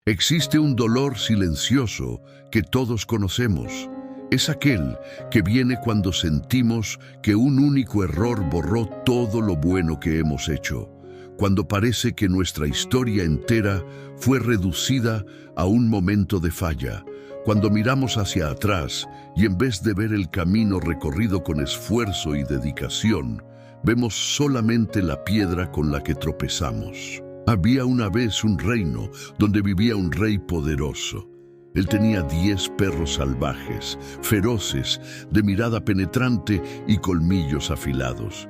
Existe un dolor silencioso que todos conocemos. Es aquel que viene cuando sentimos que un único error borró todo lo bueno que hemos hecho, cuando parece que nuestra historia entera fue reducida a un momento de falla, cuando miramos hacia atrás y en vez de ver el camino recorrido con esfuerzo y dedicación, vemos solamente la piedra con la que tropezamos. Había una vez un reino donde vivía un rey poderoso. Él tenía 10 perros salvajes, feroces, de mirada penetrante y colmillos afilados.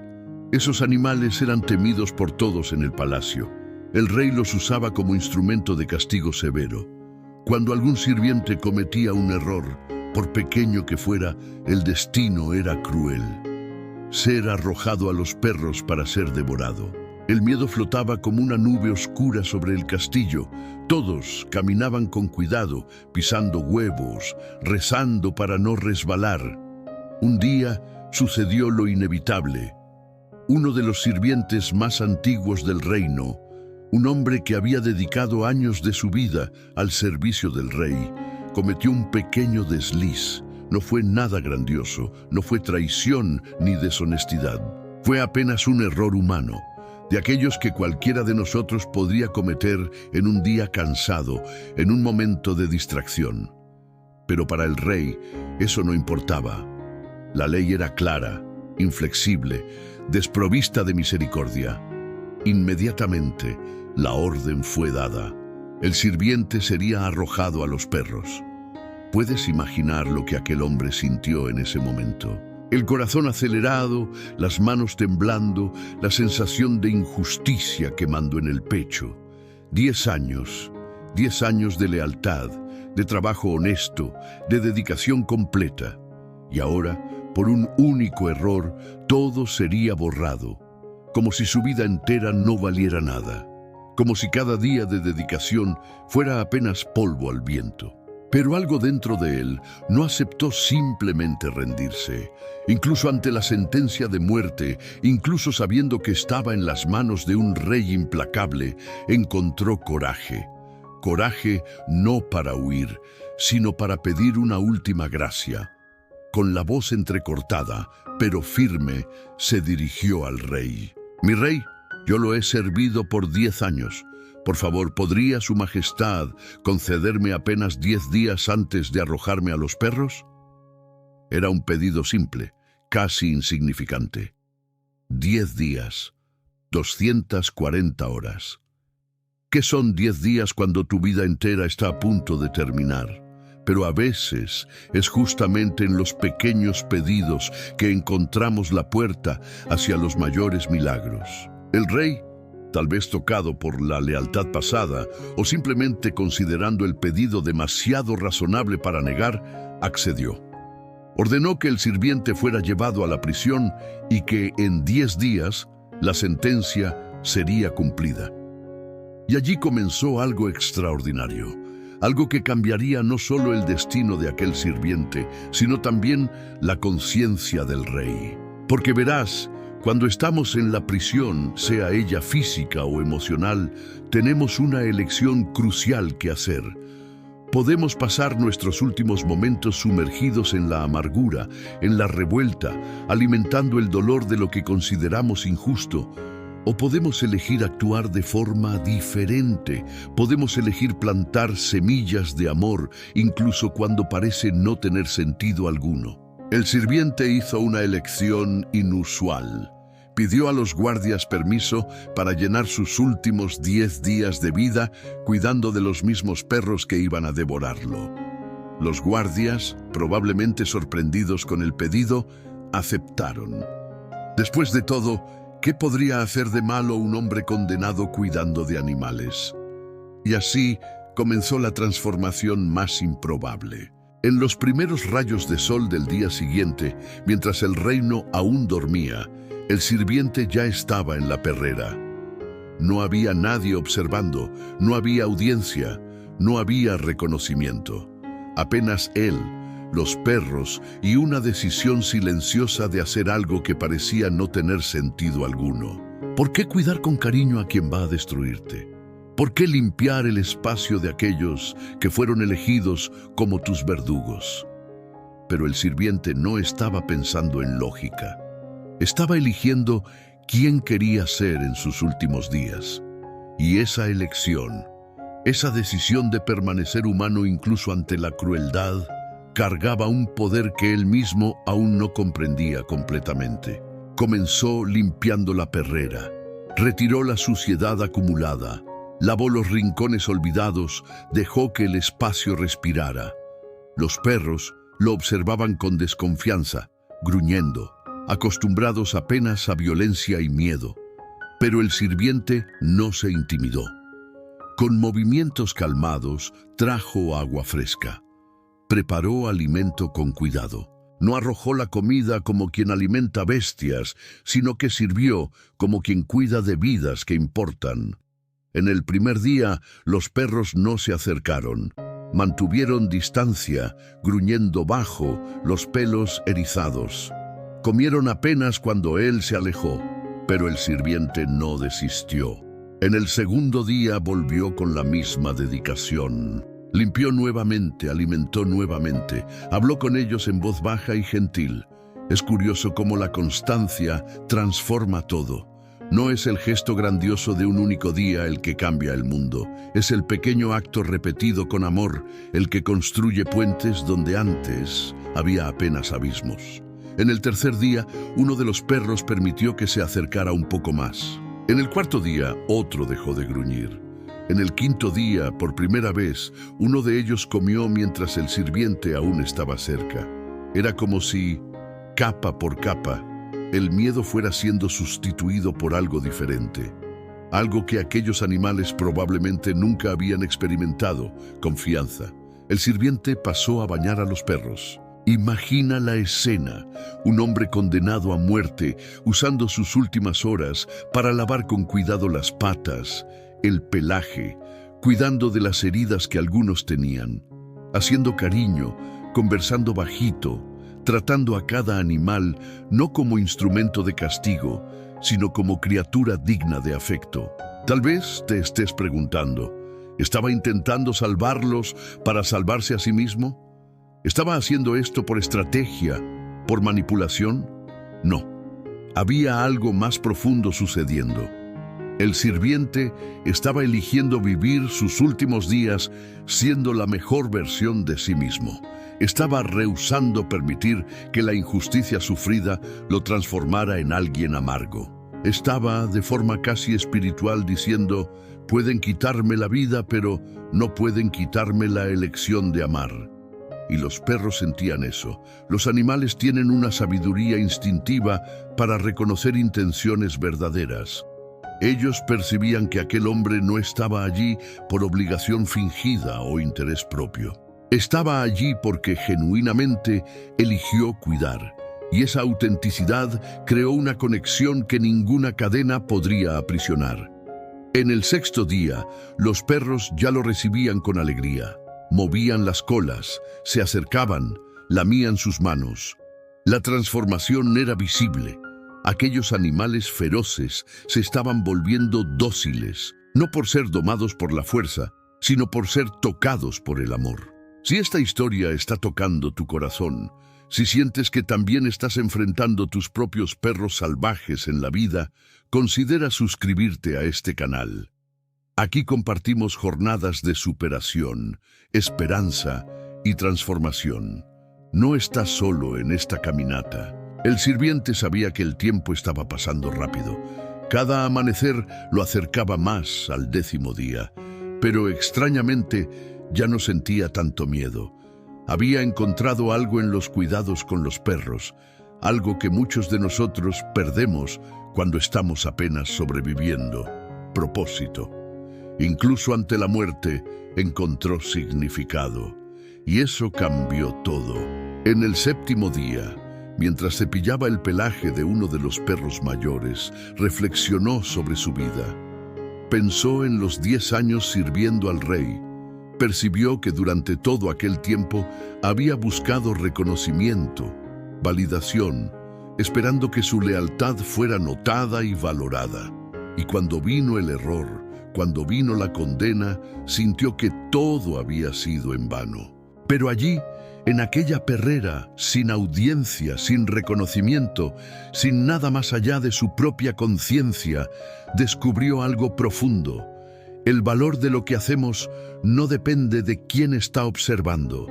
Esos animales eran temidos por todos en el palacio. El rey los usaba como instrumento de castigo severo. Cuando algún sirviente cometía un error, por pequeño que fuera, el destino era cruel. Ser arrojado a los perros para ser devorado. El miedo flotaba como una nube oscura sobre el castillo. Todos caminaban con cuidado, pisando huevos, rezando para no resbalar. Un día sucedió lo inevitable. Uno de los sirvientes más antiguos del reino, un hombre que había dedicado años de su vida al servicio del rey, cometió un pequeño desliz. No fue nada grandioso, no fue traición ni deshonestidad. Fue apenas un error humano, de aquellos que cualquiera de nosotros podría cometer en un día cansado, en un momento de distracción. Pero para el rey eso no importaba. La ley era clara, inflexible, desprovista de misericordia. Inmediatamente la orden fue dada. El sirviente sería arrojado a los perros. ¿Puedes imaginar lo que aquel hombre sintió en ese momento? El corazón acelerado, las manos temblando, la sensación de injusticia quemando en el pecho. 10 años, 10 años de lealtad, de trabajo honesto, de dedicación completa. Y ahora, por un único error, todo sería borrado, como si su vida entera no valiera nada, como si cada día de dedicación fuera apenas polvo al viento. Pero algo dentro de él no aceptó simplemente rendirse. Incluso ante la sentencia de muerte, incluso sabiendo que estaba en las manos de un rey implacable, encontró coraje. Coraje no para huir, sino para pedir una última gracia. Con la voz entrecortada, pero firme, se dirigió al rey. «Mi rey, yo lo he servido por 10 años. Por favor, ¿podría su majestad concederme apenas 10 días antes de arrojarme a los perros?» Era un pedido simple, casi insignificante. 10 días, 240 horas. ¿Qué son 10 días cuando tu vida entera está a punto de terminar? Pero a veces es justamente en los pequeños pedidos que encontramos la puerta hacia los mayores milagros. El rey, tal vez tocado por la lealtad pasada o simplemente considerando el pedido demasiado razonable para negar, accedió. Ordenó que el sirviente fuera llevado a la prisión y que en 10 días la sentencia sería cumplida. Y allí comenzó algo extraordinario, algo que cambiaría no solo el destino de aquel sirviente, sino también la conciencia del rey. Porque verás, cuando estamos en la prisión, sea ella física o emocional, tenemos una elección crucial que hacer. Podemos pasar nuestros últimos momentos sumergidos en la amargura, en la revuelta, alimentando el dolor de lo que consideramos injusto, o podemos elegir actuar de forma diferente. Podemos elegir plantar semillas de amor, incluso cuando parece no tener sentido alguno. El sirviente hizo una elección inusual. Pidió a los guardias permiso para llenar sus últimos 10 días de vida cuidando de los mismos perros que iban a devorarlo. Los guardias, probablemente sorprendidos con el pedido, aceptaron. Después de todo, ¿qué podría hacer de malo un hombre condenado cuidando de animales? Y así comenzó la transformación más improbable. En los primeros rayos de sol del día siguiente, mientras el reino aún dormía, el sirviente ya estaba en la perrera. No había nadie observando, no había audiencia, no había reconocimiento. Apenas él, los perros y una decisión silenciosa de hacer algo que parecía no tener sentido alguno. ¿Por qué cuidar con cariño a quien va a destruirte? ¿Por qué limpiar el espacio de aquellos que fueron elegidos como tus verdugos? Pero el sirviente no estaba pensando en lógica. Estaba eligiendo quién quería ser en sus últimos días. Y esa elección, esa decisión de permanecer humano incluso ante la crueldad, cargaba un poder que él mismo aún no comprendía completamente. Comenzó limpiando la perrera, retiró la suciedad acumulada, lavó los rincones olvidados, dejó que el espacio respirara. Los perros lo observaban con desconfianza, gruñendo, acostumbrados apenas a violencia y miedo. Pero el sirviente no se intimidó. Con movimientos calmados, trajo agua fresca. Preparó alimento con cuidado. No arrojó la comida como quien alimenta bestias, sino que sirvió como quien cuida de vidas que importan. En el primer día, los perros no se acercaron. Mantuvieron distancia, gruñendo bajo, los pelos erizados. Comieron apenas cuando él se alejó, pero el sirviente no desistió. En el segundo día volvió con la misma dedicación. Limpió nuevamente, alimentó nuevamente, habló con ellos en voz baja y gentil. Es curioso cómo la constancia transforma todo. No es el gesto grandioso de un único día el que cambia el mundo. Es el pequeño acto repetido con amor el que construye puentes donde antes había apenas abismos. En el tercer día, uno de los perros permitió que se acercara un poco más. En el cuarto día, otro dejó de gruñir. En el quinto día, por primera vez, uno de ellos comió mientras el sirviente aún estaba cerca. Era como si, capa por capa, el miedo fuera siendo sustituido por algo diferente. Algo que aquellos animales probablemente nunca habían experimentado: confianza. El sirviente pasó a bañar a los perros. Imagina la escena: un hombre condenado a muerte, usando sus últimas horas para lavar con cuidado las patas, el pelaje, cuidando de las heridas que algunos tenían, haciendo cariño, conversando bajito, tratando a cada animal no como instrumento de castigo, sino como criatura digna de afecto. Tal vez te estés preguntando, ¿estaba intentando salvarlos para salvarse a sí mismo? ¿Estaba haciendo esto por estrategia, por manipulación? No. Había algo más profundo sucediendo. El sirviente estaba eligiendo vivir sus últimos días siendo la mejor versión de sí mismo. Estaba rehusando permitir que la injusticia sufrida lo transformara en alguien amargo. Estaba, de forma casi espiritual, diciendo: pueden quitarme la vida, pero no pueden quitarme la elección de amar. Y los perros sentían eso. Los animales tienen una sabiduría instintiva para reconocer intenciones verdaderas. Ellos percibían que aquel hombre no estaba allí por obligación fingida o interés propio. Estaba allí porque genuinamente eligió cuidar. Y esa autenticidad creó una conexión que ninguna cadena podría aprisionar. En el sexto día, los perros ya lo recibían con alegría. Movían las colas, se acercaban, lamían sus manos. La transformación era visible. Aquellos animales feroces se estaban volviendo dóciles, no por ser domados por la fuerza, sino por ser tocados por el amor. Si esta historia está tocando tu corazón, si sientes que también estás enfrentando tus propios perros salvajes en la vida, considera suscribirte a este canal. Aquí compartimos jornadas de superación, esperanza y transformación. No estás solo en esta caminata. El sirviente sabía que el tiempo estaba pasando rápido. Cada amanecer lo acercaba más al 10º día, pero extrañamente ya no sentía tanto miedo. Había encontrado algo en los cuidados con los perros, algo que muchos de nosotros perdemos cuando estamos apenas sobreviviendo: propósito. Incluso ante la muerte encontró significado, y eso cambió todo. En el 7º día, mientras cepillaba el pelaje de uno de los perros mayores, reflexionó sobre su vida. Pensó en los 10 años sirviendo al rey. Percibió que durante todo aquel tiempo había buscado reconocimiento, validación, esperando que su lealtad fuera notada y valorada. Y cuando vino el error, cuando vino la condena, sintió que todo había sido en vano. Pero allí, en aquella perrera, sin audiencia, sin reconocimiento, sin nada más allá de su propia conciencia, descubrió algo profundo. El valor de lo que hacemos no depende de quién está observando.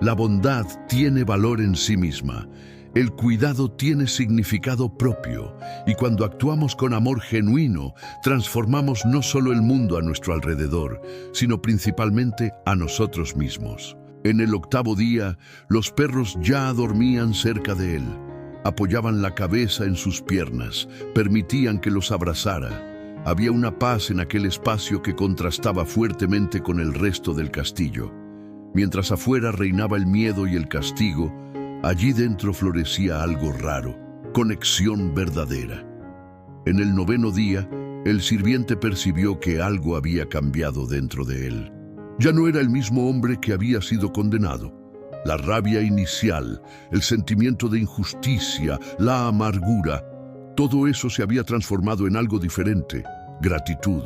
La bondad tiene valor en sí misma. El cuidado tiene significado propio, y cuando actuamos con amor genuino, transformamos no solo el mundo a nuestro alrededor, sino principalmente a nosotros mismos. En el 8º día, los perros ya dormían cerca de él. Apoyaban la cabeza en sus piernas, permitían que los abrazara. Había una paz en aquel espacio que contrastaba fuertemente con el resto del castillo. Mientras afuera reinaba el miedo y el castigo, allí dentro florecía algo raro, conexión verdadera. En el 9º día, el sirviente percibió que algo había cambiado dentro de él. Ya no era el mismo hombre que había sido condenado. La rabia inicial, el sentimiento de injusticia, la amargura, todo eso se había transformado en algo diferente: gratitud.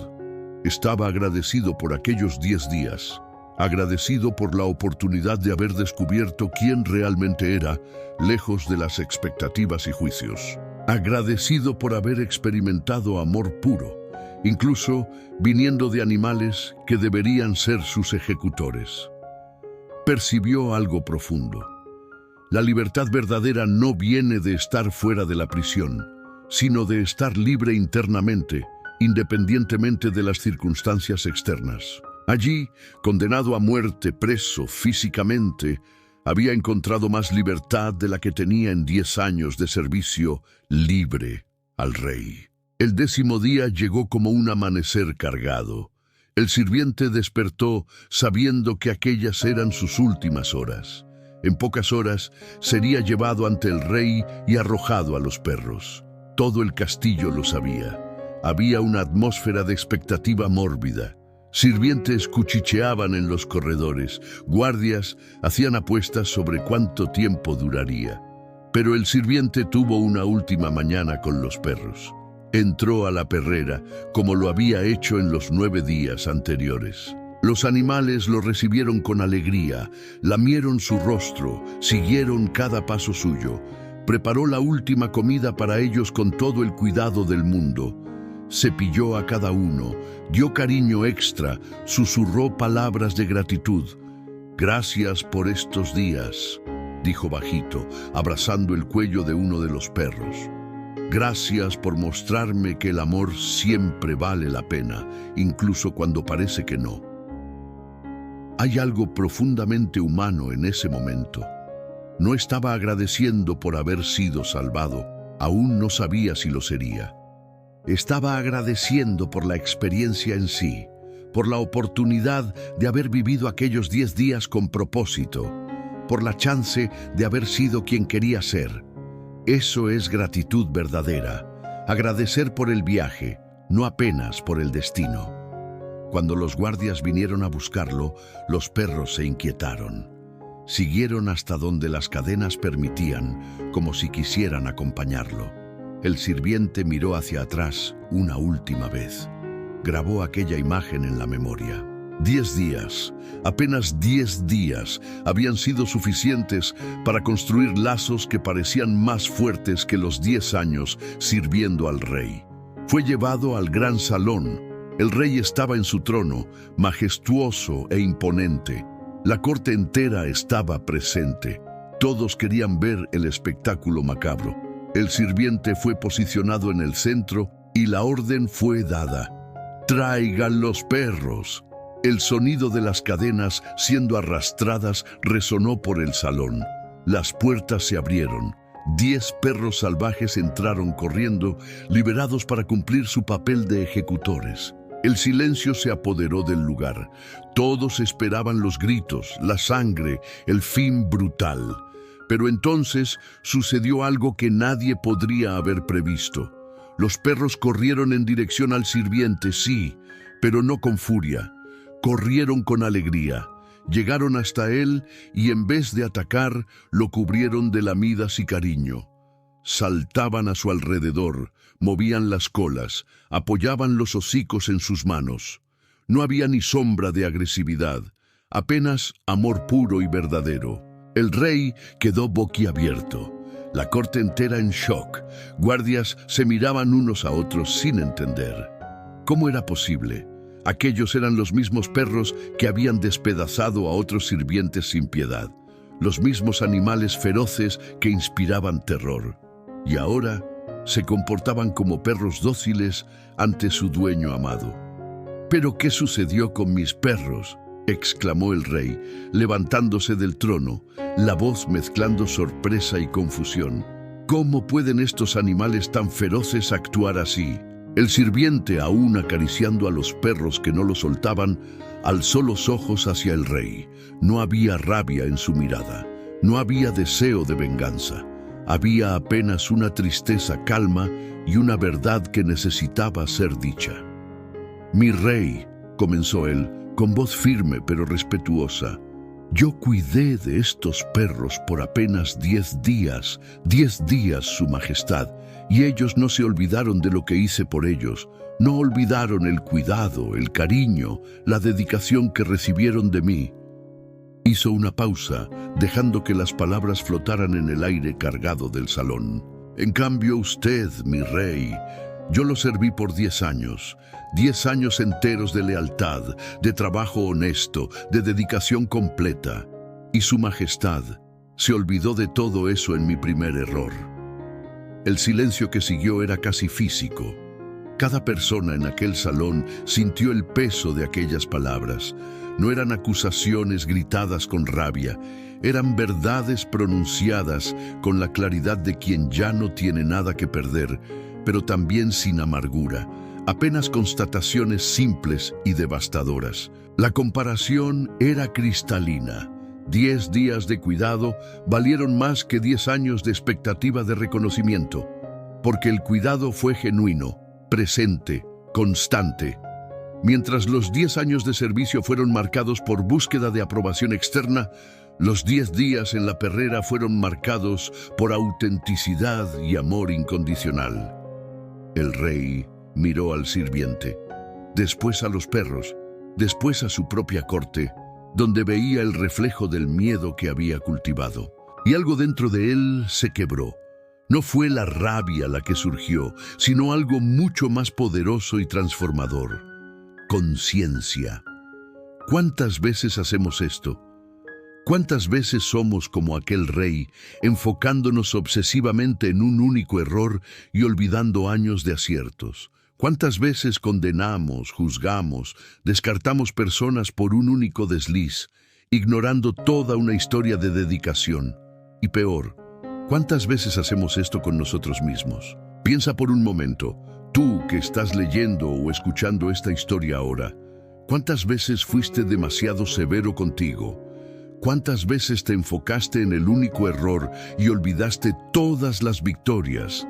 Estaba agradecido por aquellos 10 días. Agradecido por la oportunidad de haber descubierto quién realmente era, lejos de las expectativas y juicios. Agradecido por haber experimentado amor puro, incluso viniendo de animales que deberían ser sus ejecutores. Percibió algo profundo. La libertad verdadera no viene de estar fuera de la prisión, sino de estar libre internamente, independientemente de las circunstancias externas. Allí, condenado a muerte, preso físicamente, había encontrado más libertad de la que tenía en 10 años de servicio libre al rey. El 10º día llegó como un amanecer cargado. El sirviente despertó sabiendo que aquellas eran sus últimas horas. En pocas horas sería llevado ante el rey y arrojado a los perros. Todo el castillo lo sabía. Había una atmósfera de expectativa mórbida. Sirvientes cuchicheaban en los corredores, guardias hacían apuestas sobre cuánto tiempo duraría. Pero el sirviente tuvo una última mañana con los perros. Entró a la perrera como lo había hecho en los 9 días anteriores. Los animales lo recibieron con alegría, lamieron su rostro, siguieron cada paso suyo. Preparó la última comida para ellos con todo el cuidado del mundo. Cepilló a cada uno, dio cariño extra, susurró palabras de gratitud. «Gracias por estos días», dijo bajito, abrazando el cuello de uno de los perros. «Gracias por mostrarme que el amor siempre vale la pena, incluso cuando parece que no». Hay algo profundamente humano en ese momento. No estaba agradeciendo por haber sido salvado, aún no sabía si lo sería. Estaba agradeciendo por la experiencia en sí, por la oportunidad de haber vivido aquellos 10 días con propósito, por la chance de haber sido quien quería ser. Eso es gratitud verdadera, agradecer por el viaje, no apenas por el destino. Cuando los guardias vinieron a buscarlo, los perros se inquietaron. Siguieron hasta donde las cadenas permitían, como si quisieran acompañarlo. El sirviente miró hacia atrás una última vez. Grabó aquella imagen en la memoria. 10 días, apenas 10 días, habían sido suficientes para construir lazos que parecían más fuertes que los 10 años sirviendo al rey. Fue llevado al gran salón. El rey estaba en su trono, majestuoso e imponente. La corte entera estaba presente. Todos querían ver el espectáculo macabro. El sirviente fue posicionado en el centro y la orden fue dada. «Traigan los perros». El sonido de las cadenas siendo arrastradas resonó por el salón. Las puertas se abrieron. 10 perros salvajes entraron corriendo, liberados para cumplir su papel de ejecutores. El silencio se apoderó del lugar. Todos esperaban los gritos, la sangre, el fin brutal. Pero entonces sucedió algo que nadie podría haber previsto. Los perros corrieron en dirección al sirviente, sí, pero no con furia. Corrieron con alegría. Llegaron hasta él y en vez de atacar, lo cubrieron de lamidas y cariño. Saltaban a su alrededor, Movían las colas, apoyaban los hocicos en sus manos. No había ni sombra de agresividad, apenas amor puro y verdadero. El rey quedó boquiabierto, la corte entera en shock. Guardias se miraban unos a otros sin entender. ¿Cómo era posible? Aquellos eran los mismos perros que habían despedazado a otros sirvientes sin piedad, los mismos animales feroces que inspiraban terror. Y ahora se comportaban como perros dóciles ante su dueño amado. «¿Pero qué sucedió con mis perros?», exclamó el rey, levantándose del trono, la voz mezclando sorpresa y confusión. «¿Cómo pueden estos animales tan feroces actuar así?». El sirviente, aún acariciando a los perros que no lo soltaban, alzó los ojos hacia el rey. No había rabia en su mirada, no había deseo de venganza. Había apenas una tristeza calma y una verdad que necesitaba ser dicha. «Mi rey», comenzó él, con voz firme pero respetuosa, «yo cuidé de estos perros por apenas 10 días, 10 días, su majestad, y ellos no se olvidaron de lo que hice por ellos, no olvidaron el cuidado, el cariño, la dedicación que recibieron de mí». Hizo una pausa, dejando que las palabras flotaran en el aire cargado del salón. «En cambio usted, mi rey, yo lo serví por 10 años, 10 años enteros de lealtad, de trabajo honesto, de dedicación completa. Y su majestad se olvidó de todo eso en mi primer error». El silencio que siguió era casi físico. Cada persona en aquel salón sintió el peso de aquellas palabras. No eran acusaciones gritadas con rabia, eran verdades pronunciadas con la claridad de quien ya no tiene nada que perder, pero también sin amargura, apenas constataciones simples y devastadoras. La comparación era cristalina. 10 días de cuidado valieron más que 10 años de expectativa de reconocimiento, porque el cuidado fue genuino, presente, constante. Mientras los 10 años de servicio fueron marcados por búsqueda de aprobación externa, los 10 días en la perrera fueron marcados por autenticidad y amor incondicional. El rey miró al sirviente, después a los perros, después a su propia corte, donde veía el reflejo del miedo que había cultivado. Y algo dentro de él se quebró. No fue la rabia la que surgió, sino algo mucho más poderoso y transformador: conciencia. ¿Cuántas veces hacemos esto? ¿Cuántas veces somos como aquel rey, enfocándonos obsesivamente en un único error y olvidando años de aciertos? ¿Cuántas veces condenamos, juzgamos, descartamos personas por un único desliz, ignorando toda una historia de dedicación? Y peor, ¿cuántas veces hacemos esto con nosotros mismos? Piensa por un momento, tú que estás leyendo o escuchando esta historia ahora, ¿cuántas veces fuiste demasiado severo contigo? ¿Cuántas veces te enfocaste en el único error y olvidaste todas las victorias?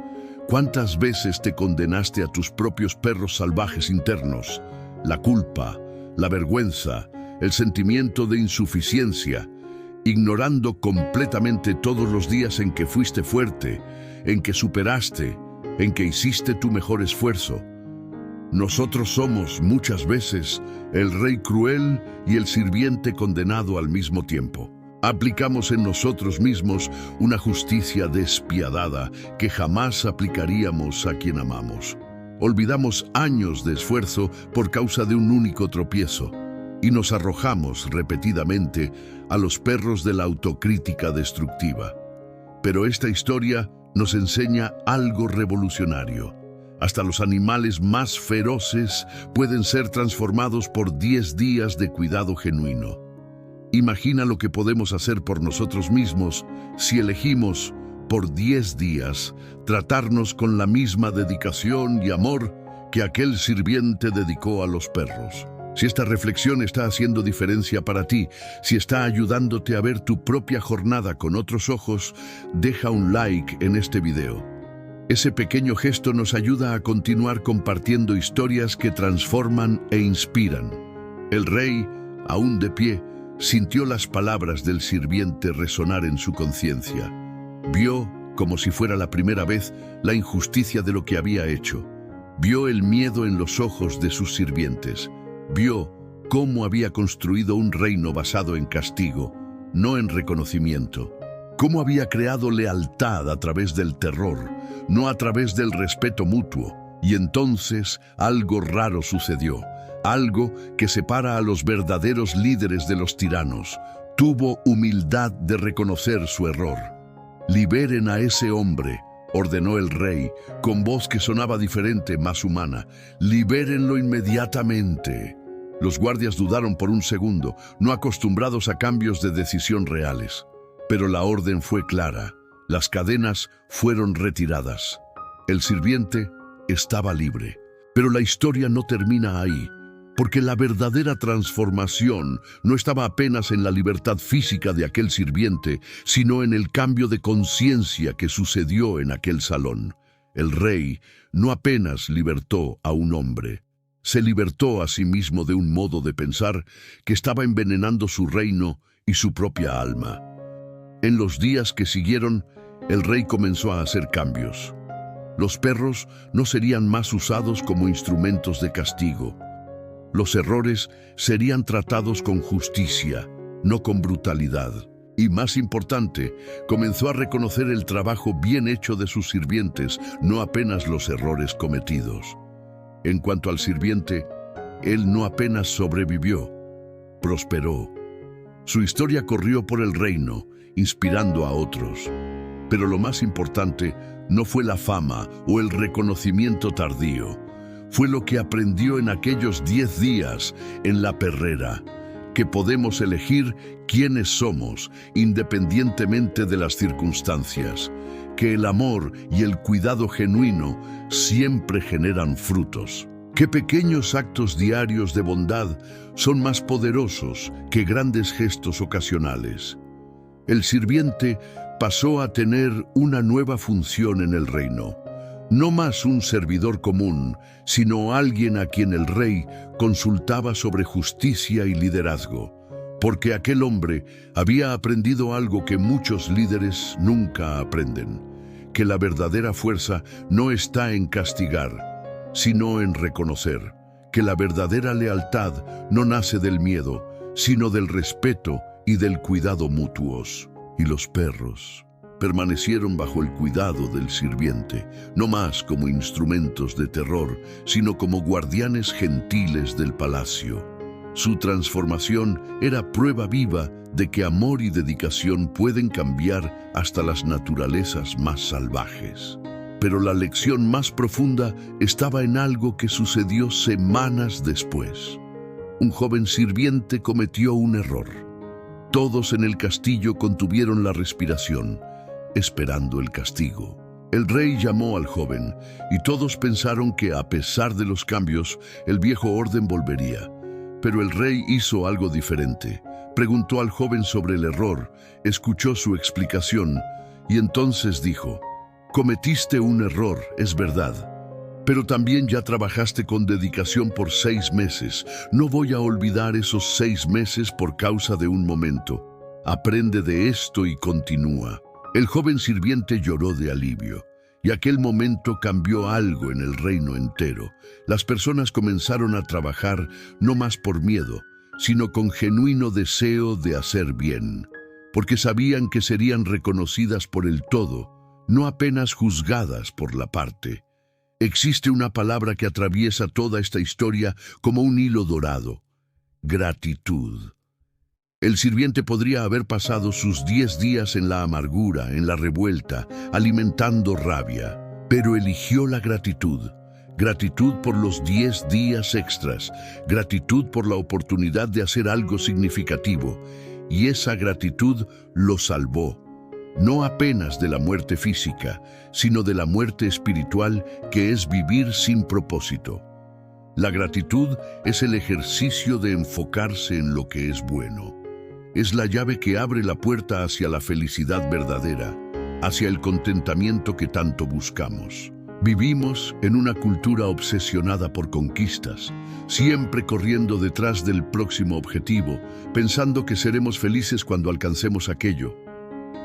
¿Cuántas veces te condenaste a tus propios perros salvajes internos? La culpa, la vergüenza, el sentimiento de insuficiencia, ignorando completamente todos los días en que fuiste fuerte, en que superaste, en que hiciste tu mejor esfuerzo. Nosotros somos, muchas veces, el rey cruel y el sirviente condenado al mismo tiempo. Aplicamos en nosotros mismos una justicia despiadada que jamás aplicaríamos a quien amamos. Olvidamos años de esfuerzo por causa de un único tropiezo y nos arrojamos repetidamente a los perros de la autocrítica destructiva. Pero esta historia nos enseña algo revolucionario. Hasta los animales más feroces pueden ser transformados por 10 días de cuidado genuino. Imagina lo que podemos hacer por nosotros mismos si elegimos, por 10 días, tratarnos con la misma dedicación y amor que aquel sirviente dedicó a los perros. Si esta reflexión está haciendo diferencia para ti, si está ayudándote a ver tu propia jornada con otros ojos, deja un like en este video. Ese pequeño gesto nos ayuda a continuar compartiendo historias que transforman e inspiran. El rey, aún de pie, sintió las palabras del sirviente resonar en su conciencia. Vio como si fuera la primera vez, la injusticia de lo que había hecho. Vio el miedo en los ojos de sus sirvientes. Vio cómo había construido un reino basado en castigo, no en reconocimiento. Cómo había creado lealtad a través del terror, no a través del respeto mutuo. Y entonces algo raro sucedió, algo que separa a los verdaderos líderes de los tiranos. Tuvo humildad de reconocer su error. «Liberen a ese hombre», ordenó el rey, con voz que sonaba diferente, más humana. «Libérenlo inmediatamente». Los guardias dudaron por un segundo, no acostumbrados a cambios de decisión reales. Pero la orden fue clara. Las cadenas fueron retiradas. El sirviente estaba libre. Pero la historia no termina ahí, porque la verdadera transformación no estaba apenas en la libertad física de aquel sirviente, sino en el cambio de conciencia que sucedió en aquel salón. El rey no apenas libertó a un hombre, se libertó a sí mismo de un modo de pensar que estaba envenenando su reino y su propia alma. En los días que siguieron, el rey comenzó a hacer cambios. Los perros no serían más usados como instrumentos de castigo. Los errores serían tratados con justicia, no con brutalidad. Y más importante, comenzó a reconocer el trabajo bien hecho de sus sirvientes, no apenas los errores cometidos. En cuanto al sirviente, él no apenas sobrevivió, prosperó. Su historia corrió por el reino, inspirando a otros. Pero lo más importante no fue la fama o el reconocimiento tardío. Fue lo que aprendió en aquellos 10 días en la perrera, que podemos elegir quiénes somos independientemente de las circunstancias, que el amor y el cuidado genuino siempre generan frutos, que pequeños actos diarios de bondad son más poderosos que grandes gestos ocasionales. El sirviente pasó a tener una nueva función en el reino. No más un servidor común, sino alguien a quien el rey consultaba sobre justicia y liderazgo, porque aquel hombre había aprendido algo que muchos líderes nunca aprenden, que la verdadera fuerza no está en castigar, sino en reconocer, que la verdadera lealtad no nace del miedo, sino del respeto y del cuidado mutuos. Y los perros permanecieron bajo el cuidado del sirviente, no más como instrumentos de terror, sino como guardianes gentiles del palacio. Su transformación era prueba viva de que amor y dedicación pueden cambiar hasta las naturalezas más salvajes. Pero la lección más profunda estaba en algo que sucedió semanas después. Un joven sirviente cometió un error. Todos en el castillo contuvieron la respiración, esperando el castigo. El rey llamó al joven, y todos pensaron que, a pesar de los cambios, el viejo orden volvería. Pero el rey hizo algo diferente. Preguntó al joven sobre el error, escuchó su explicación, y entonces dijo: «Cometiste un error, es verdad, pero también ya trabajaste con dedicación por 6 meses. No voy a olvidar esos 6 meses por causa de un momento. Aprende de esto y continúa». El joven sirviente lloró de alivio, y aquel momento cambió algo en el reino entero. Las personas comenzaron a trabajar no más por miedo, sino con genuino deseo de hacer bien, porque sabían que serían reconocidas por el todo, no apenas juzgadas por la parte. Existe una palabra que atraviesa toda esta historia como un hilo dorado: gratitud. El sirviente podría haber pasado sus 10 días en la amargura, en la revuelta, alimentando rabia, pero eligió la gratitud. Gratitud por los 10 días extras, gratitud por la oportunidad de hacer algo significativo, y esa gratitud lo salvó, no apenas de la muerte física, sino de la muerte espiritual, que es vivir sin propósito. La gratitud es el ejercicio de enfocarse en lo que es bueno. Es la llave que abre la puerta hacia la felicidad verdadera, hacia el contentamiento que tanto buscamos. Vivimos en una cultura obsesionada por conquistas, siempre corriendo detrás del próximo objetivo, pensando que seremos felices cuando alcancemos aquello,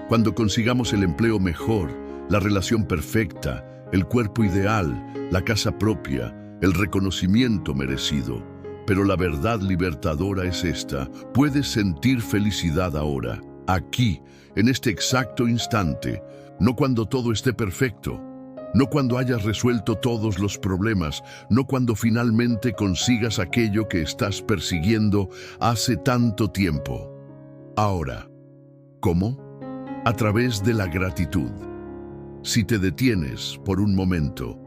cuando consigamos el empleo mejor, la relación perfecta, el cuerpo ideal, la casa propia, el reconocimiento merecido. Pero la verdad libertadora es esta: puedes sentir felicidad ahora, aquí, en este exacto instante, no cuando todo esté perfecto, no cuando hayas resuelto todos los problemas, no cuando finalmente consigas aquello que estás persiguiendo hace tanto tiempo. Ahora. ¿Cómo? A través de la gratitud. Si te detienes por un momento,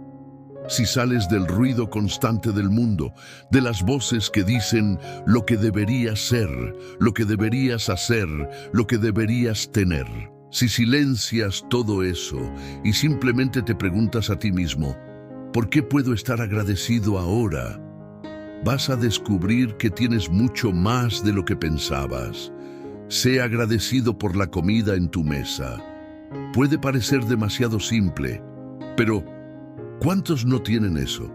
si sales del ruido constante del mundo, de las voces que dicen lo que deberías ser, lo que deberías hacer, lo que deberías tener, si silencias todo eso y simplemente te preguntas a ti mismo, ¿por qué puedo estar agradecido ahora?, vas a descubrir que tienes mucho más de lo que pensabas. Sé agradecido por la comida en tu mesa. Puede parecer demasiado simple, pero ¿cuántos no tienen eso?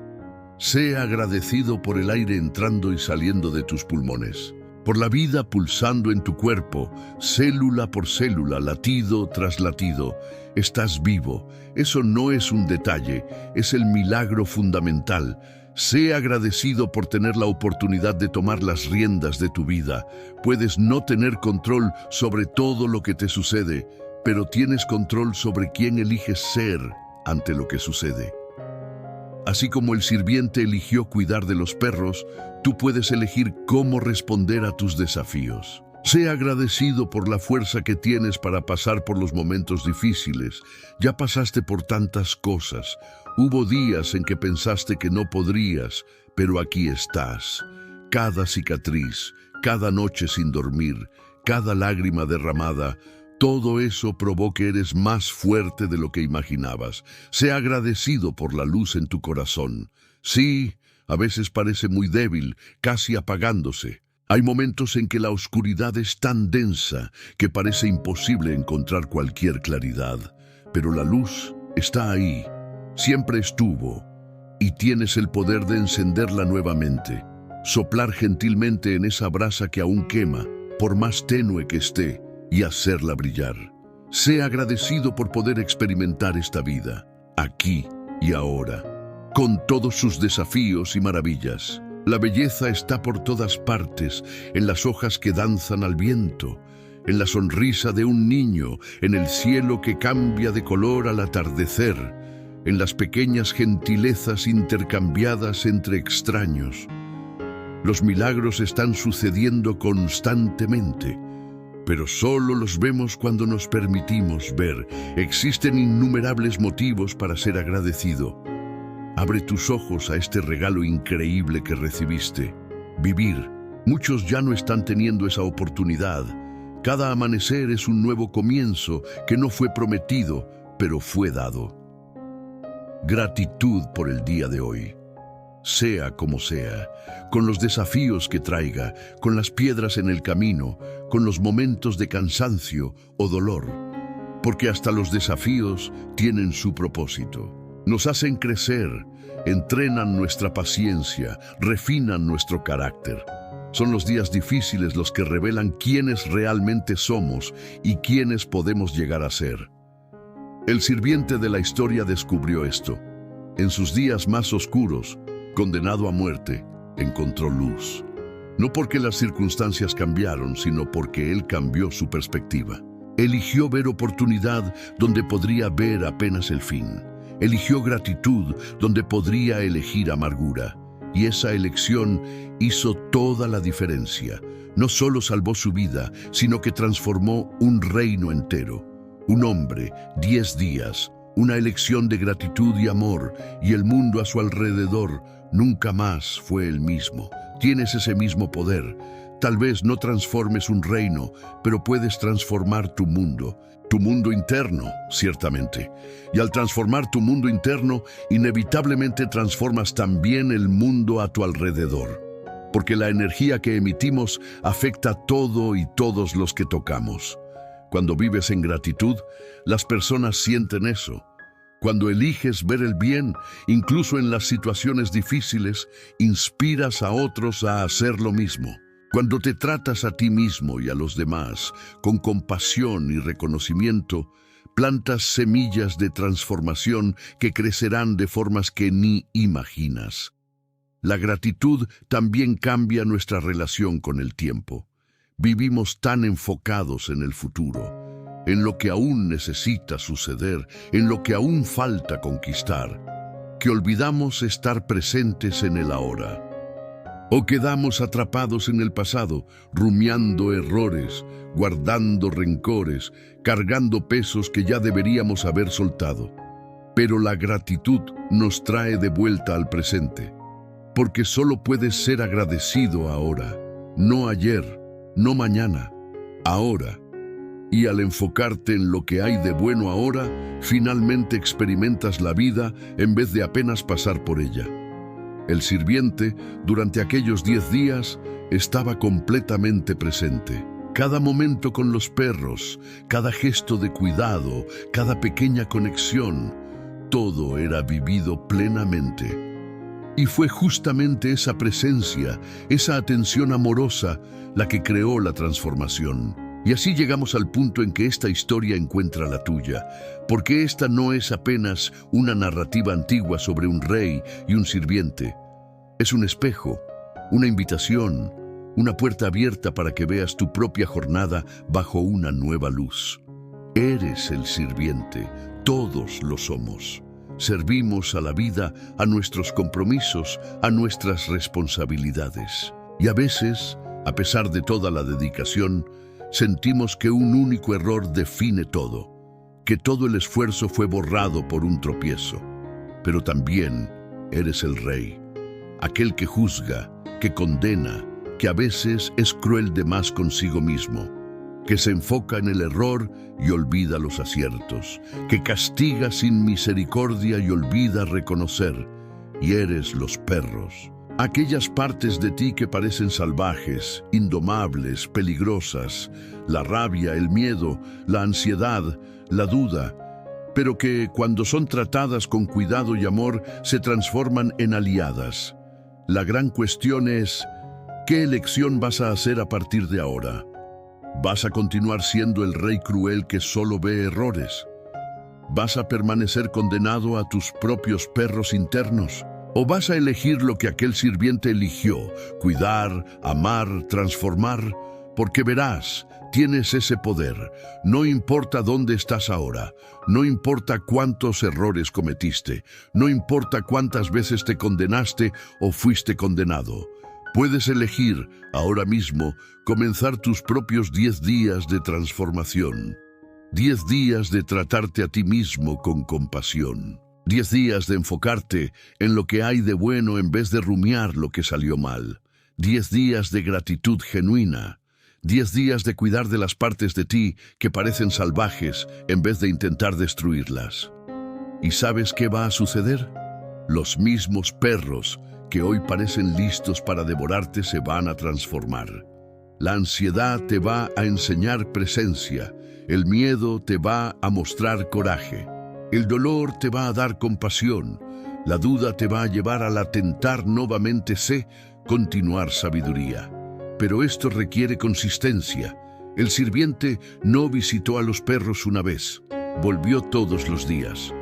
Sé agradecido por el aire entrando y saliendo de tus pulmones, por la vida pulsando en tu cuerpo, célula por célula, latido tras latido. Estás vivo. Eso no es un detalle, es el milagro fundamental. Sé agradecido por tener la oportunidad de tomar las riendas de tu vida. Puedes no tener control sobre todo lo que te sucede, pero tienes control sobre quién eliges ser ante lo que sucede. Así como el sirviente eligió cuidar de los perros, tú puedes elegir cómo responder a tus desafíos. Sé agradecido por la fuerza que tienes para pasar por los momentos difíciles. Ya pasaste por tantas cosas. Hubo días en que pensaste que no podrías, pero aquí estás. Cada cicatriz, cada noche sin dormir, cada lágrima derramada, todo eso probó que eres más fuerte de lo que imaginabas. Sé agradecido por la luz en tu corazón. Sí, a veces parece muy débil, casi apagándose. Hay momentos en que la oscuridad es tan densa que parece imposible encontrar cualquier claridad. Pero la luz está ahí, siempre estuvo, y tienes el poder de encenderla nuevamente. Soplar gentilmente en esa brasa que aún quema, por más tenue que esté, y hacerla brillar. Sé agradecido por poder experimentar esta vida, aquí y ahora, con todos sus desafíos y maravillas. La belleza está por todas partes, en las hojas que danzan al viento, en la sonrisa de un niño, en el cielo que cambia de color al atardecer, en las pequeñas gentilezas intercambiadas entre extraños. Los milagros están sucediendo constantemente, pero solo los vemos cuando nos permitimos ver. Existen innumerables motivos para ser agradecido. Abre tus ojos a este regalo increíble que recibiste. Vivir. Muchos ya no están teniendo esa oportunidad. Cada amanecer es un nuevo comienzo que no fue prometido, pero fue dado. Gratitud por el día de hoy. Sea como sea, con los desafíos que traiga, con las piedras en el camino, con los momentos de cansancio o dolor, porque hasta los desafíos tienen su propósito. Nos hacen crecer, entrenan nuestra paciencia, refinan nuestro carácter. Son los días difíciles los que revelan quiénes realmente somos y quiénes podemos llegar a ser. El sirviente de la historia descubrió esto. En sus días más oscuros, condenado a muerte, encontró luz. No porque las circunstancias cambiaron, sino porque él cambió su perspectiva. Eligió ver oportunidad donde podría ver apenas el fin. Eligió gratitud donde podría elegir amargura. Y esa elección hizo toda la diferencia. No solo salvó su vida, sino que transformó un reino entero. Un hombre, 10 días, una elección de gratitud y amor, y el mundo a su alrededor nunca más fue el mismo. Tienes ese mismo poder. Tal vez no transformes un reino, pero puedes transformar tu mundo interno, ciertamente. Y al transformar tu mundo interno, inevitablemente transformas también el mundo a tu alrededor. Porque la energía que emitimos afecta a todo y todos los que tocamos. Cuando vives en gratitud, las personas sienten eso. Cuando eliges ver el bien, incluso en las situaciones difíciles, inspiras a otros a hacer lo mismo. Cuando te tratas a ti mismo y a los demás con compasión y reconocimiento, plantas semillas de transformación que crecerán de formas que ni imaginas. La gratitud también cambia nuestra relación con el tiempo. Vivimos tan enfocados en el futuro, en lo que aún necesita suceder, en lo que aún falta conquistar, que olvidamos estar presentes en el ahora. O quedamos atrapados en el pasado, rumiando errores, guardando rencores, cargando pesos que ya deberíamos haber soltado. Pero la gratitud nos trae de vuelta al presente, porque solo puedes ser agradecido ahora, no ayer, no mañana, ahora. Y al enfocarte en lo que hay de bueno ahora, finalmente experimentas la vida en vez de apenas pasar por ella. El sirviente, durante aquellos 10 días, estaba completamente presente. Cada momento con los perros, cada gesto de cuidado, cada pequeña conexión, todo era vivido plenamente. Y fue justamente esa presencia, esa atención amorosa, la que creó la transformación. Y así llegamos al punto en que esta historia encuentra la tuya, porque esta no es apenas una narrativa antigua sobre un rey y un sirviente. Es un espejo, una invitación, una puerta abierta para que veas tu propia jornada bajo una nueva luz. Eres el sirviente, todos lo somos. Servimos a la vida, a nuestros compromisos, a nuestras responsabilidades. Y a veces, a pesar de toda la dedicación, sentimos que un único error define todo, que todo el esfuerzo fue borrado por un tropiezo. Pero también eres el rey, aquel que juzga, que condena, que a veces es cruel de más consigo mismo, que se enfoca en el error y olvida los aciertos, que castiga sin misericordia y olvida reconocer. Y eres los perros, aquellas partes de ti que parecen salvajes, indomables, peligrosas, la rabia, el miedo, la ansiedad, la duda, pero que cuando son tratadas con cuidado y amor se transforman en aliadas. La gran cuestión es, ¿qué elección vas a hacer a partir de ahora? ¿Vas a continuar siendo el rey cruel que solo ve errores? ¿Vas a permanecer condenado a tus propios perros internos? ¿O vas a elegir lo que aquel sirviente eligió, cuidar, amar, transformar? Porque verás, tienes ese poder. No importa dónde estás ahora, no importa cuántos errores cometiste, no importa cuántas veces te condenaste o fuiste condenado. Puedes elegir, ahora mismo, comenzar tus propios 10 días de transformación. 10 días de tratarte a ti mismo con compasión. 10 días de enfocarte en lo que hay de bueno en vez de rumiar lo que salió mal. 10 días de gratitud genuina. 10 días de cuidar de las partes de ti que parecen salvajes en vez de intentar destruirlas. ¿Y sabes qué va a suceder? Los mismos perros que hoy parecen listos para devorarte se van a transformar. La ansiedad te va a enseñar presencia. El miedo te va a mostrar coraje. El dolor te va a dar compasión. La duda te va a llevar al atentar nuevamente continuar sabiduría. Pero esto requiere consistencia. El sirviente no visitó a los perros una vez, volvió todos los días,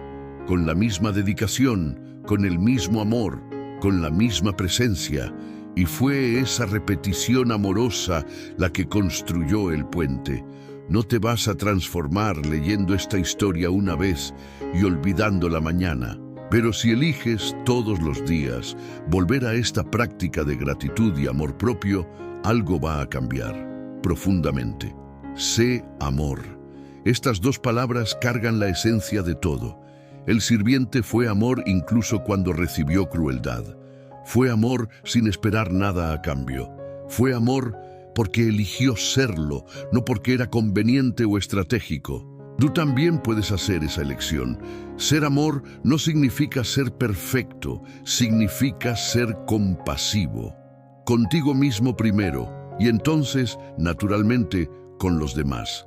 con la misma dedicación, con el mismo amor, con la misma presencia, y fue esa repetición amorosa la que construyó el puente. No te vas a transformar leyendo esta historia una vez y olvidándola mañana. Pero si eliges todos los días volver a esta práctica de gratitud y amor propio, algo va a cambiar profundamente. Sé amor. Estas dos palabras cargan la esencia de todo. El sirviente fue amor incluso cuando recibió crueldad. Fue amor sin esperar nada a cambio. Fue amor porque eligió serlo, no porque era conveniente o estratégico. Tú también puedes hacer esa elección. Ser amor no significa ser perfecto, significa ser compasivo. Contigo mismo primero, y entonces, naturalmente, con los demás.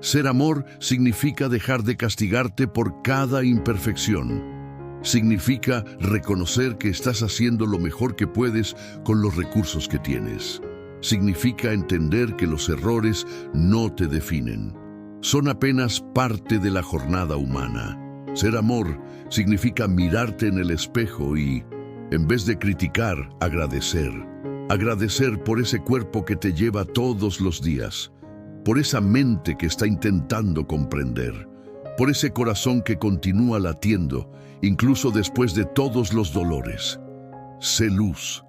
Ser amor significa dejar de castigarte por cada imperfección. Significa reconocer que estás haciendo lo mejor que puedes con los recursos que tienes. Significa entender que los errores no te definen. son apenas parte de la jornada humana. Ser amor significa mirarte en el espejo y, en vez de criticar, agradecer. Agradecer por ese cuerpo que te lleva todos los días, por esa mente que está intentando comprender, por ese corazón que continúa latiendo, incluso después de todos los dolores. Sé luz,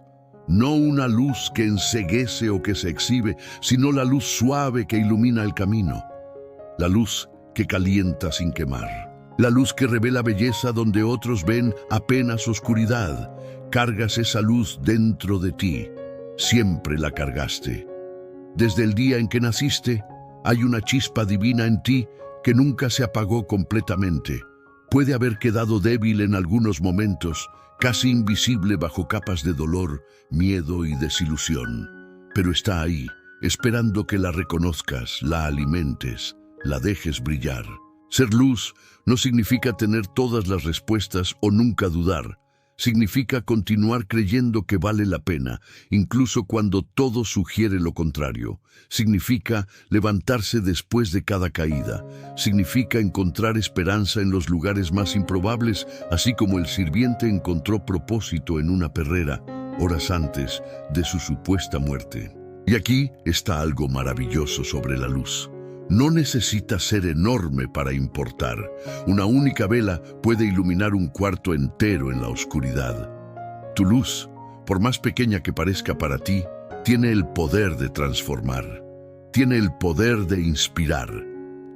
no una luz que enceguece o que se exhibe, sino la luz suave que ilumina el camino, la luz que calienta sin quemar, la luz que revela belleza donde otros ven apenas oscuridad. Cargas esa luz dentro de ti, siempre la cargaste. Desde el día en que naciste, hay una chispa divina en ti que nunca se apagó completamente. Puede haber quedado débil en algunos momentos, casi invisible bajo capas de dolor, miedo y desilusión. Pero está ahí, esperando que la reconozcas, la alimentes, la dejes brillar. Ser luz no significa tener todas las respuestas o nunca dudar. Significa continuar creyendo que vale la pena, incluso cuando todo sugiere lo contrario. Significa levantarse después de cada caída. Significa encontrar esperanza en los lugares más improbables, así como el sirviente encontró propósito en una perrera, horas antes de su supuesta muerte. Y aquí está algo maravilloso sobre la luz. No necesita ser enorme para importar. Una única vela puede iluminar un cuarto entero en la oscuridad. Tu luz, por más pequeña que parezca para ti, tiene el poder de transformar. Tiene el poder de inspirar.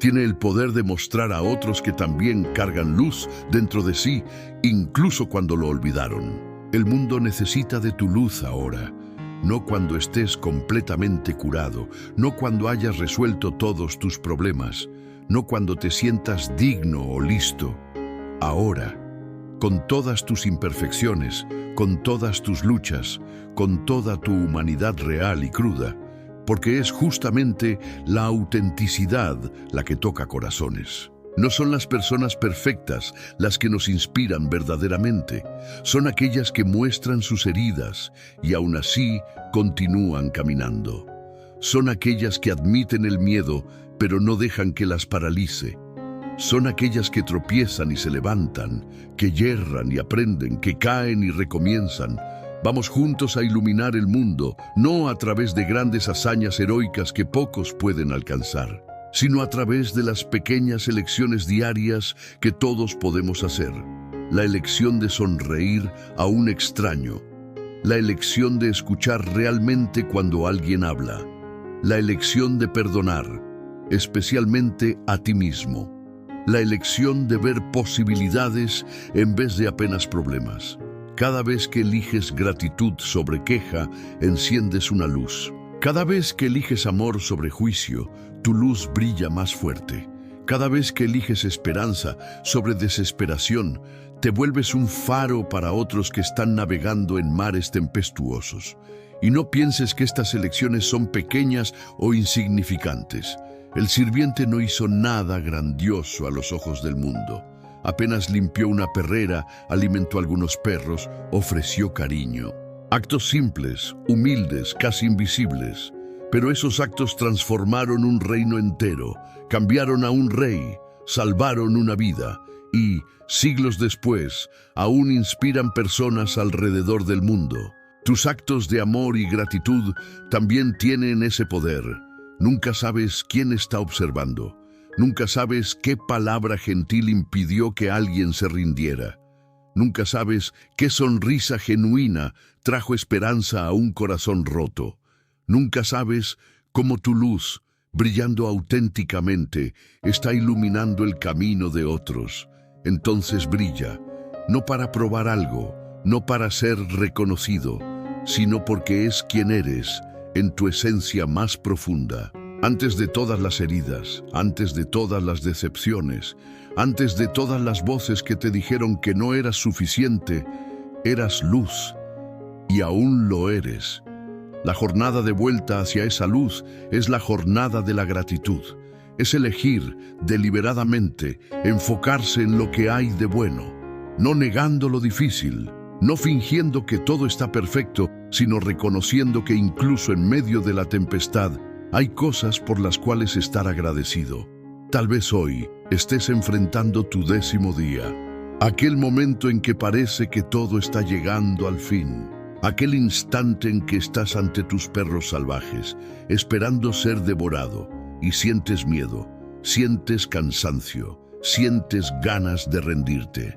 Tiene el poder de mostrar a otros que también cargan luz dentro de sí, incluso cuando lo olvidaron. El mundo necesita de tu luz ahora. No cuando estés completamente curado, no cuando hayas resuelto todos tus problemas, no cuando te sientas digno o listo. Ahora, con todas tus imperfecciones, con todas tus luchas, con toda tu humanidad real y cruda, porque es justamente la autenticidad la que toca corazones. No son las personas perfectas las que nos inspiran verdaderamente, son aquellas que muestran sus heridas y aún así continúan caminando. Son aquellas que admiten el miedo, pero no dejan que las paralice. Son aquellas que tropiezan y se levantan, que yerran y aprenden, que caen y recomienzan. Vamos juntos a iluminar el mundo, no a través de grandes hazañas heroicas que pocos pueden alcanzar, sino a través de las pequeñas elecciones diarias que todos podemos hacer. La elección de sonreír a un extraño, la elección de escuchar realmente cuando alguien habla, la elección de perdonar, especialmente a ti mismo, la elección de ver posibilidades en vez de apenas problemas. Cada vez que eliges gratitud sobre queja, enciendes una luz. Cada vez que eliges amor sobre juicio, tu luz brilla más fuerte. Cada vez que eliges esperanza sobre desesperación, te vuelves un faro para otros que están navegando en mares tempestuosos. Y no pienses que estas elecciones son pequeñas o insignificantes. El sirviente no hizo nada grandioso a los ojos del mundo. Apenas limpió una perrera, alimentó a algunos perros, ofreció cariño. Actos simples, humildes, casi invisibles, pero esos actos transformaron un reino entero, cambiaron a un rey, salvaron una vida y, siglos después, aún inspiran personas alrededor del mundo. Tus actos de amor y gratitud también tienen ese poder. Nunca sabes quién está observando. Nunca sabes qué palabra gentil impidió que alguien se rindiera. Nunca sabes qué sonrisa genuina trajo esperanza a un corazón roto. Nunca sabes cómo tu luz, brillando auténticamente, está iluminando el camino de otros. Entonces brilla, no para probar algo, no para ser reconocido, sino porque es quien eres, en tu esencia más profunda. Antes de todas las heridas, antes de todas las decepciones, antes de todas las voces que te dijeron que no eras suficiente, eras luz, y aún lo eres. La jornada de vuelta hacia esa luz es la jornada de la gratitud. Es elegir deliberadamente enfocarse en lo que hay de bueno, no negando lo difícil, no fingiendo que todo está perfecto, sino reconociendo que incluso en medio de la tempestad hay cosas por las cuales estar agradecido. Tal vez hoy estés enfrentando tu 10º día, aquel momento en que parece que todo está llegando al fin, aquel instante en que estás ante tus perros salvajes, esperando ser devorado, y sientes miedo, sientes cansancio, sientes ganas de rendirte.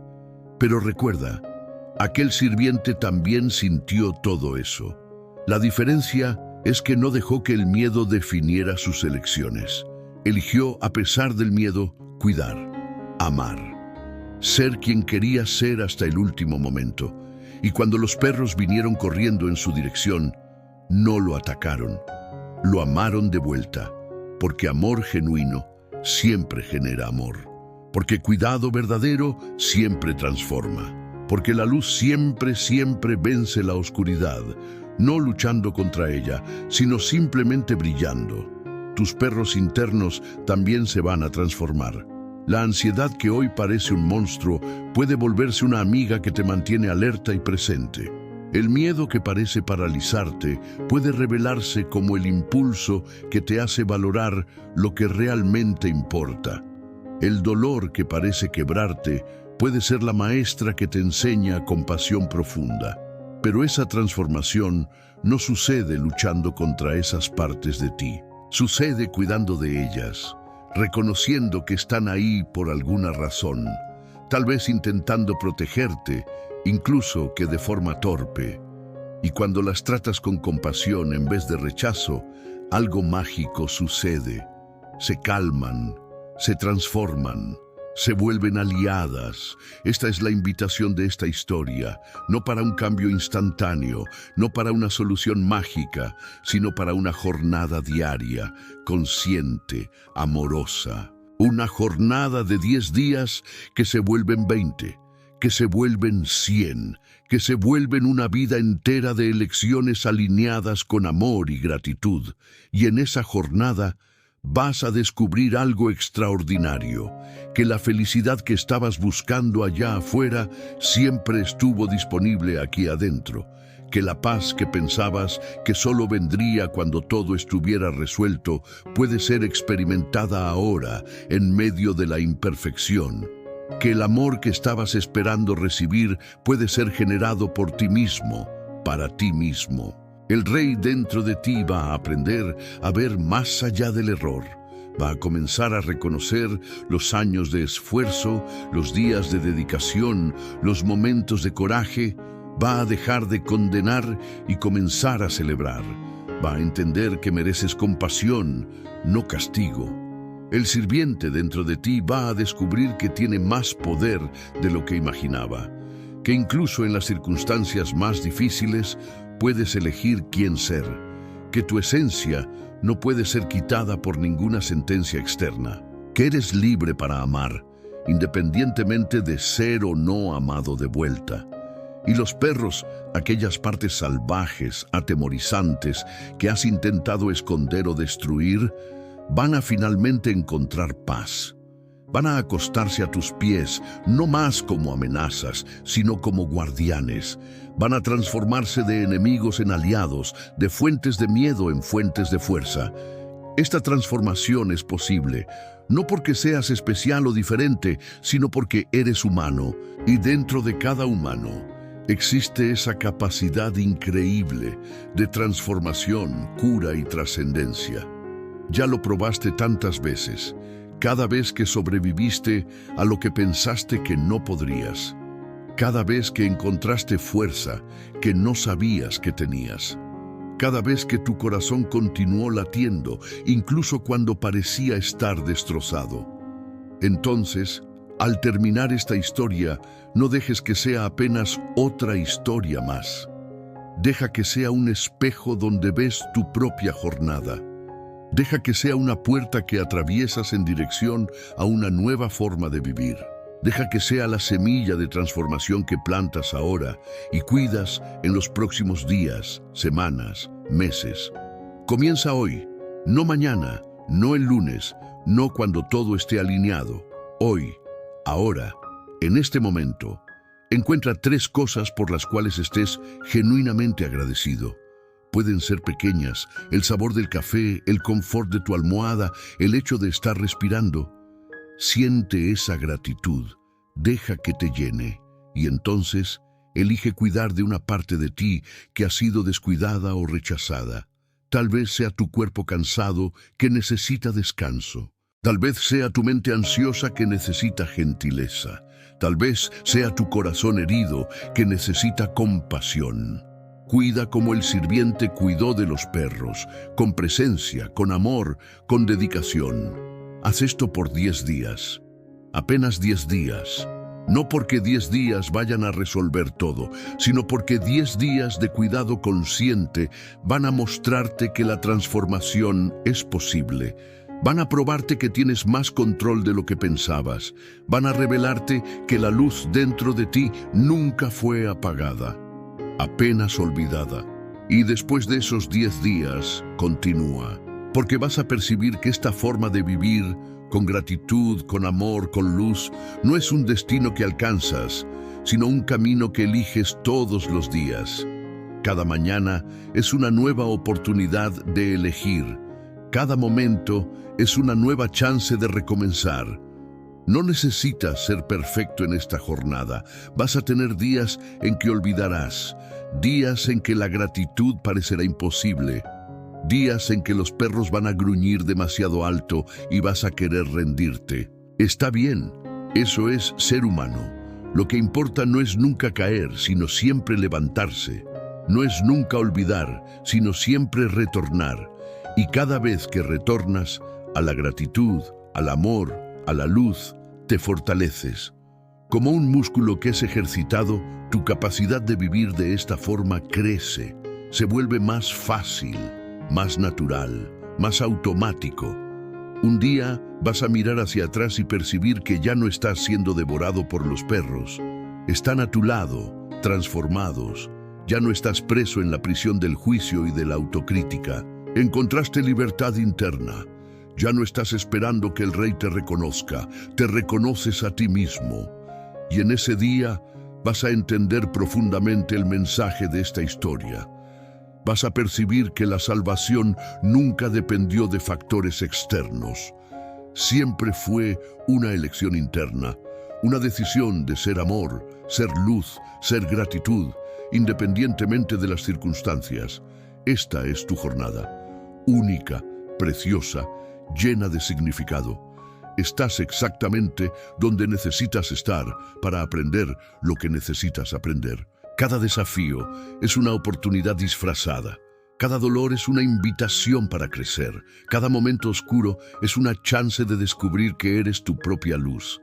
Pero recuerda, aquel sirviente también sintió todo eso. La diferencia es que no dejó que el miedo definiera sus elecciones. Eligió, a pesar del miedo, cuidar, amar, ser quien quería ser hasta el último momento. Y cuando los perros vinieron corriendo en su dirección, no lo atacaron, lo amaron de vuelta, porque amor genuino siempre genera amor, porque cuidado verdadero siempre transforma, porque la luz siempre vence la oscuridad, no luchando contra ella, sino simplemente brillando. Tus perros internos también se van a transformar. La ansiedad que hoy parece un monstruo puede volverse una amiga que te mantiene alerta y presente. El miedo que parece paralizarte puede revelarse como el impulso que te hace valorar lo que realmente importa. El dolor que parece quebrarte puede ser la maestra que te enseña compasión profunda. Pero esa transformación no sucede luchando contra esas partes de ti. Sucede cuidando de ellas, reconociendo que están ahí por alguna razón, tal vez intentando protegerte, incluso que de forma torpe. Y cuando las tratas con compasión en vez de rechazo, algo mágico sucede. Se calman, se transforman, se vuelven aliadas. Esta es la invitación de esta historia, no para un cambio instantáneo, no para una solución mágica, sino para una jornada diaria, consciente, amorosa. Una jornada de 10 días que se vuelven 20, que se vuelven 100, que se vuelven una vida entera de elecciones alineadas con amor y gratitud. Y en esa jornada vas a descubrir algo extraordinario, que la felicidad que estabas buscando allá afuera siempre estuvo disponible aquí adentro, que la paz que pensabas que solo vendría cuando todo estuviera resuelto puede ser experimentada ahora en medio de la imperfección, que el amor que estabas esperando recibir puede ser generado por ti mismo, para ti mismo. El rey dentro de ti va a aprender a ver más allá del error. Va a comenzar a reconocer los años de esfuerzo, los días de dedicación, los momentos de coraje. Va a dejar de condenar y comenzar a celebrar. Va a entender que mereces compasión, no castigo. El sirviente dentro de ti va a descubrir que tiene más poder de lo que imaginaba, que incluso en las circunstancias más difíciles puedes elegir quién ser, que tu esencia no puede ser quitada por ninguna sentencia externa, que eres libre para amar, independientemente de ser o no amado de vuelta. Y los perros, aquellas partes salvajes, atemorizantes, que has intentado esconder o destruir, van a finalmente encontrar paz. Van a acostarse a tus pies, no más como amenazas, sino como guardianes. Van a transformarse de enemigos en aliados, de fuentes de miedo en fuentes de fuerza. Esta transformación es posible, no porque seas especial o diferente, sino porque eres humano, y dentro de cada humano existe esa capacidad increíble de transformación, cura y trascendencia. Ya lo probaste tantas veces, cada vez que sobreviviste a lo que pensaste que no podrías, cada vez que encontraste fuerza que no sabías que tenías, cada vez que tu corazón continuó latiendo, incluso cuando parecía estar destrozado. Entonces, al terminar esta historia, no dejes que sea apenas otra historia más. Deja que sea un espejo donde ves tu propia jornada. Deja que sea una puerta que atraviesas en dirección a una nueva forma de vivir. Deja que sea la semilla de transformación que plantas ahora y cuidas en los próximos días, semanas, meses. Comienza hoy, no mañana, no el lunes, no cuando todo esté alineado. Hoy, ahora, en este momento, encuentra 3 cosas por las cuales estés genuinamente agradecido. Pueden ser pequeñas: el sabor del café, el confort de tu almohada, el hecho de estar respirando. Siente esa gratitud, deja que te llene, y entonces elige cuidar de una parte de ti que ha sido descuidada o rechazada. Tal vez sea tu cuerpo cansado que necesita descanso. Tal vez sea tu mente ansiosa que necesita gentileza. Tal vez sea tu corazón herido que necesita compasión. Cuida como el sirviente cuidó de los perros, con presencia, con amor, con dedicación. Haz esto por 10 días. Apenas 10 días. No porque 10 días vayan a resolver todo, sino porque 10 días de cuidado consciente van a mostrarte que la transformación es posible. Van a probarte que tienes más control de lo que pensabas. Van a revelarte que la luz dentro de ti nunca fue apagada, apenas olvidada. Y después de esos 10 días, continúa, porque vas a percibir que esta forma de vivir, con gratitud, con amor, con luz, no es un destino que alcanzas, sino un camino que eliges todos los días. Cada mañana es una nueva oportunidad de elegir. Cada momento es una nueva chance de recomenzar. No necesitas ser perfecto en esta jornada. Vas a tener días en que olvidarás, días en que la gratitud parecerá imposible, días en que los perros van a gruñir demasiado alto y vas a querer rendirte. Está bien, eso es ser humano. Lo que importa no es nunca caer, sino siempre levantarse. No es nunca olvidar, sino siempre retornar. Y cada vez que retornas a la gratitud, al amor, a la luz, te fortaleces. Como un músculo que es ejercitado, tu capacidad de vivir de esta forma crece, se vuelve más fácil, más natural, más automático. Un día vas a mirar hacia atrás y percibir que ya no estás siendo devorado por los perros. Están a tu lado, transformados. Ya no estás preso en la prisión del juicio y de la autocrítica. Encontraste libertad interna. Ya no estás esperando que el rey te reconozca. Te reconoces a ti mismo. Y en ese día vas a entender profundamente el mensaje de esta historia. Vas a percibir que la salvación nunca dependió de factores externos. Siempre fue una elección interna, una decisión de ser amor, ser luz, ser gratitud, independientemente de las circunstancias. Esta es tu jornada, única, preciosa, llena de significado. Estás exactamente donde necesitas estar para aprender lo que necesitas aprender. Cada desafío es una oportunidad disfrazada. Cada dolor es una invitación para crecer. Cada momento oscuro es una chance de descubrir que eres tu propia luz.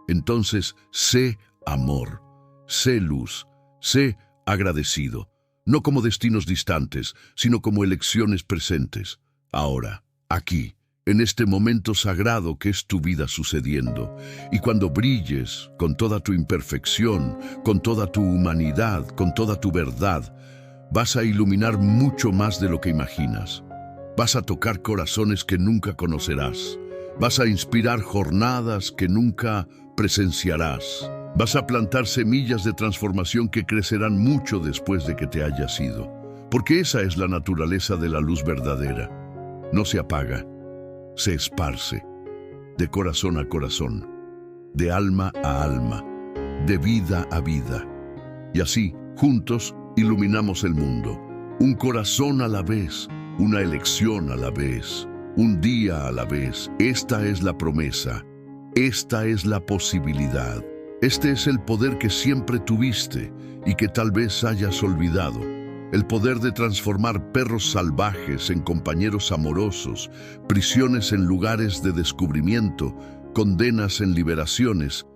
Entonces, sé amor, sé luz, sé agradecido. No como destinos distantes, sino como elecciones presentes. Ahora, aquí, en este momento sagrado que es tu vida sucediendo. Y cuando brilles con toda tu imperfección, con toda tu humanidad, con toda tu verdad, vas a iluminar mucho más de lo que imaginas. Vas a tocar corazones que nunca conocerás. Vas a inspirar jornadas que nunca presenciarás. Vas a plantar semillas de transformación que crecerán mucho después de que te hayas ido. Porque esa es la naturaleza de la luz verdadera. No se apaga. Se esparce, de corazón a corazón, de alma a alma, de vida a vida. Y así, juntos, iluminamos el mundo. Un corazón a la vez, una elección a la vez, un día a la vez. Esta es la promesa, esta es la posibilidad. Este es el poder que siempre tuviste y que tal vez hayas olvidado. El poder de transformar perros salvajes en compañeros amorosos, prisiones en lugares de descubrimiento, condenas en liberaciones,